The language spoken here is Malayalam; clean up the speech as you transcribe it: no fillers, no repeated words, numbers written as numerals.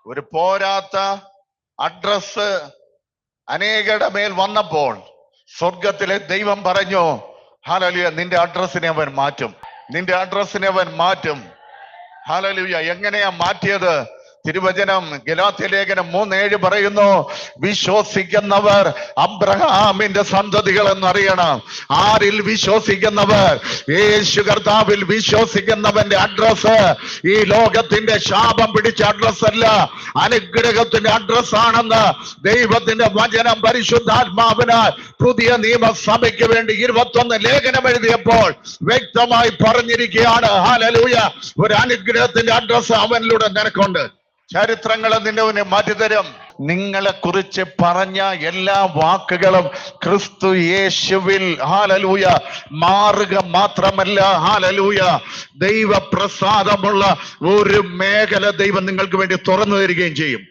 ഒരു പോരാത്ത അഡ്രസ് അനേകരുടെ മേൽ വന്നപ്പോൾ സ്വർഗത്തിലെ ദൈവം പറഞ്ഞു, ഹല്ലേലൂയ, നിന്റെ അഡ്രസ്സിനെ അവൻ മാറ്റും, നിന്റെ അഡ്രസ്സിനെ അവൻ മാറ്റും. ഹല്ലേലൂയ. എങ്ങനെയാ മാറ്റിയത്? തിരുവചനം ഗലാത്യ ലേഖനം 3:7 പറയുന്നു, വിശ്വസിക്കുന്നവർ അബ്രഹാമിന്റെ സന്തതികൾ എന്നറിയണം. ആരിൽ വിശ്വസിക്കുന്നവർ? യേശു കർത്താവിൽ വിശ്വസിക്കുന്നവന്റെ അഡ്രസ് ഈ ലോകത്തിന്റെ ശാപം പിടിച്ച അഡ്രസ് അല്ല, അനുഗ്രഹത്തിന്റെ അഡ്രസ് ആണെന്ന് ദൈവത്തിന്റെ വചനം പരിശുദ്ധാത്മാവിനാൽ പുതിയ നിയമസഭയ്ക്ക് വേണ്ടി 21 ലേഖനം എഴുതിയപ്പോൾ വ്യക്തമായി പറഞ്ഞിരിക്കുകയാണ്. ഹല്ലേലൂയ. ഒരു അനുഗ്രഹത്തിന്റെ അഡ്രസ് അവനിലൂടെ നിനക്കുണ്ട്. ചരിത്രങ്ങൾ നിന്നെ മാറ്റിത്തരും. നിങ്ങളെ കുറിച്ച് പറഞ്ഞ എല്ലാ വാക്കുകളും ക്രിസ്തു യേശുവിൽ ഹല്ലേലൂയ മാറുക മാത്രമല്ല, ഹല്ലേലൂയ, ദൈവപ്രസാദമുള്ള ഒരു മേഖല ദൈവം നിങ്ങൾക്ക് വേണ്ടി തുറന്നു തരികയും ചെയ്യും.